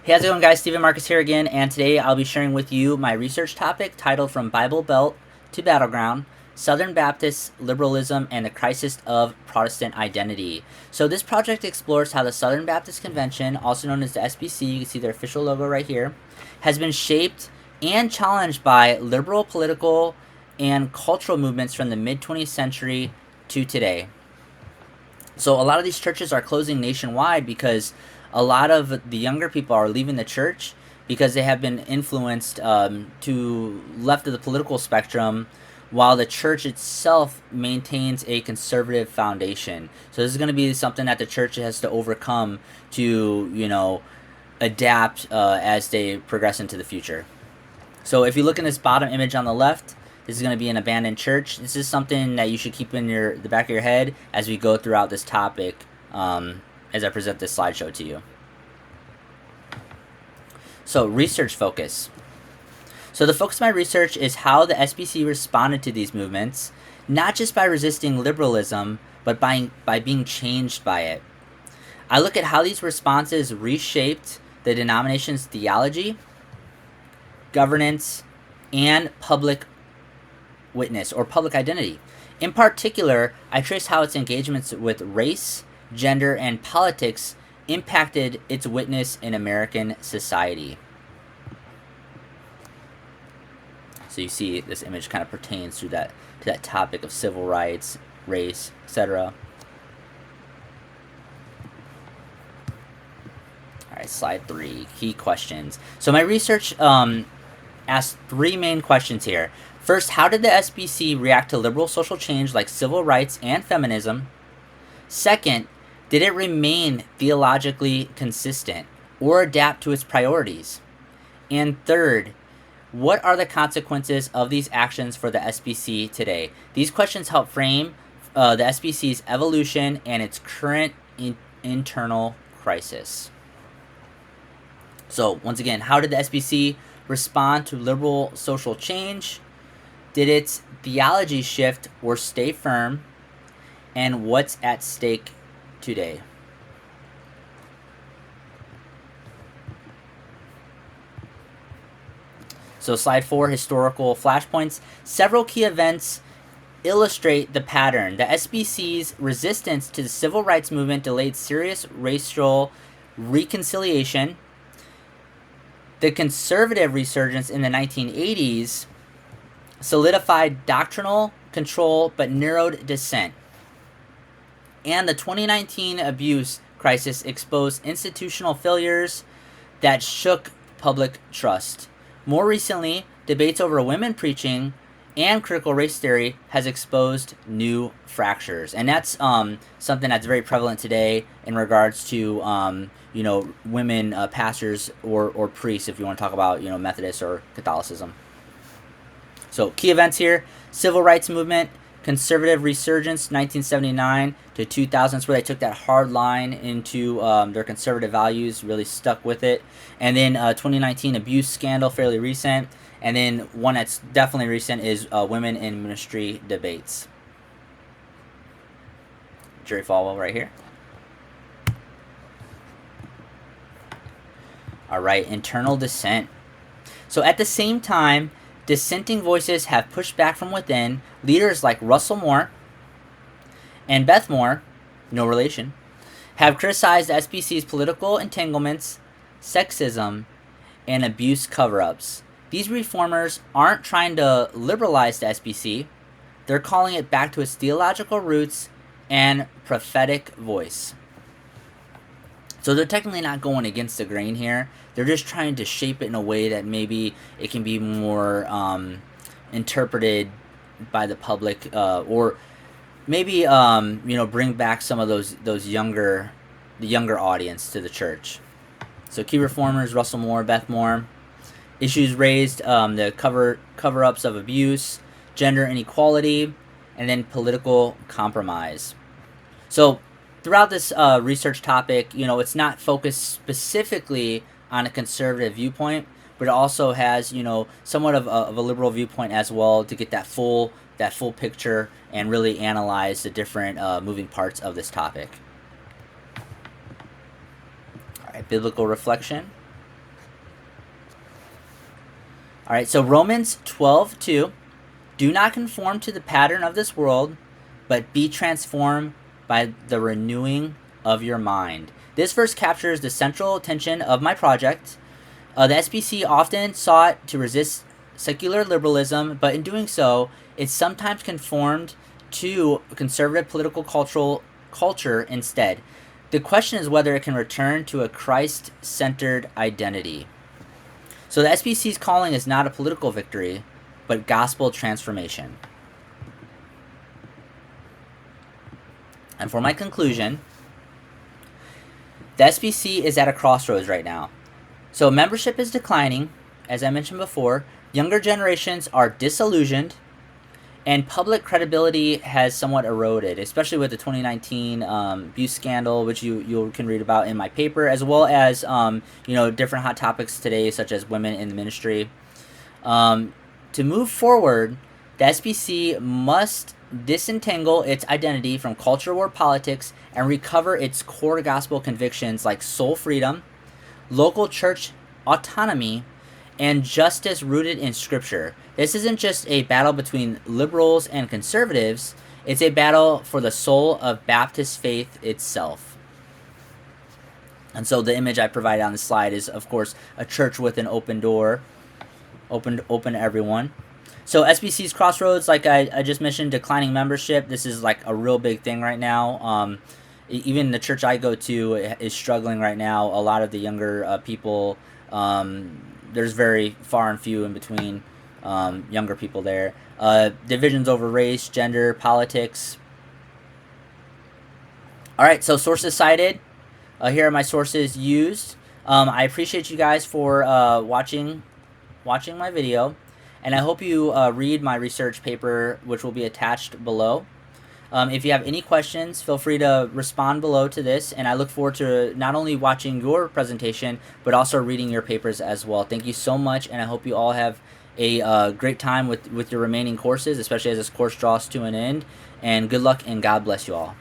Hey, how's it going, guys? Stephen Marcus here again, and today I'll be sharing with you my research topic titled From Bible Belt to Battleground, Southern Baptist Liberalism and the Crisis of Protestant Identity. So this project explores how the Southern Baptist Convention, also known as the SBC, you can see their official logo right here, has been shaped and challenged by liberal political and cultural movements from the mid-20th century to today. So a lot of these churches are closing nationwide because a lot of the younger people are leaving the church because they have been influenced to left of the political spectrum, while the church itself maintains a conservative foundation. So this is going to be something that the church has to overcome to, adapt as they progress into the future. So if you look in this bottom image on the left, this is going to be an abandoned church. This is something that you should keep in the back of your head as we go throughout this topic as I present this slideshow to you. So research focus. So the focus of my research is how the SBC responded to these movements, not just by resisting liberalism, but by being changed by it. I look at how these responses reshaped the denomination's theology, governance, and public witness or public identity. In particular, I trace how its engagements with race, gender, and politics impacted its witness in American society. So you see this image kind of pertains to that topic of civil rights, race, etc. All right, slide 3, key questions. So my research asked 3 main questions here. First, how did the SBC react to liberal social change like civil rights and feminism? Second, did it remain theologically consistent or adapt to its priorities? And third, what are the consequences of these actions for the SBC today? These questions help frame the SBC's evolution and its current internal crisis. So once again, how did the SBC respond to liberal social change? Did its theology shift or stay firm? And what's at stake today? So slide 4, historical flashpoints. Several key events illustrate the pattern. The SBC's resistance to the civil rights movement delayed serious racial reconciliation. The conservative resurgence in the 1980s solidified doctrinal control but narrowed dissent. And the 2019 abuse crisis exposed institutional failures that shook public trust. More recently, debates over women preaching and critical race theory has exposed new fractures. And that's something that's very prevalent today in regards to women pastors or priests, if you want to talk about Methodist or Catholicism. So key events here: civil rights movement, conservative resurgence, 1979 to 2000. That's where they took that hard line into their conservative values, really stuck with it. And then 2019 abuse scandal, fairly recent. And then one that's definitely recent is women in ministry debates. Jerry Falwell right here. All right, internal dissent. So at the same time, dissenting voices have pushed back from within. Leaders like Russell Moore and Beth Moore, no relation, have criticized the SBC's political entanglements, sexism, and abuse cover-ups. These reformers aren't trying to liberalize the SBC. They're calling it back to its theological roots and prophetic voice. So they're technically not going against the grain here. They're just trying to shape it in a way that maybe it can be more interpreted by the public, or maybe bring back some of the younger audience to the church. So key reformers: Russell Moore, Beth Moore. Issues raised: the cover-ups of abuse, gender inequality, and then political compromise. So throughout this research topic, it's not focused specifically on a conservative viewpoint, but it also has, somewhat of a liberal viewpoint as well, to get that full picture and really analyze the different moving parts of this topic. All right, biblical reflection. All right, so Romans 12:2, do not conform to the pattern of this world, but be transformed by the renewing of your mind. This verse captures the central tension of my project. The SBC often sought to resist secular liberalism, but in doing so, it sometimes conformed to conservative political culture instead. The question is whether it can return to a Christ-centered identity. So the SBC's calling is not a political victory, but gospel transformation. And for my conclusion, the SBC is at a crossroads right now. So membership is declining, as I mentioned before. Younger generations are disillusioned, and public credibility has somewhat eroded, especially with the 2019 abuse scandal, which you can read about in my paper, as well as different hot topics today, such as women in the ministry. To move forward, the SBC must disentangle its identity from culture war politics and recover its core gospel convictions like soul freedom, local church autonomy, and justice rooted in Scripture. This isn't just a battle between liberals and conservatives, it's a battle for the soul of Baptist faith itself. And so the image I provided on the slide is, of course, a church with an open door, open to everyone. So SBC's crossroads, like I just mentioned, declining membership. This is like a real big thing right now. Even the church I go to is struggling right now. A lot of the younger people, there's very far and few in between younger people there. Divisions over race, gender, politics. All right, so sources cited. Here are my sources used. I appreciate you guys for watching my video, and I hope you read my research paper, which will be attached below. If you have any questions, feel free to respond below to this, and I look forward to not only watching your presentation, but also reading your papers as well. Thank you so much, and I hope you all have a great time with your remaining courses, especially as this course draws to an end, and good luck and God bless you all.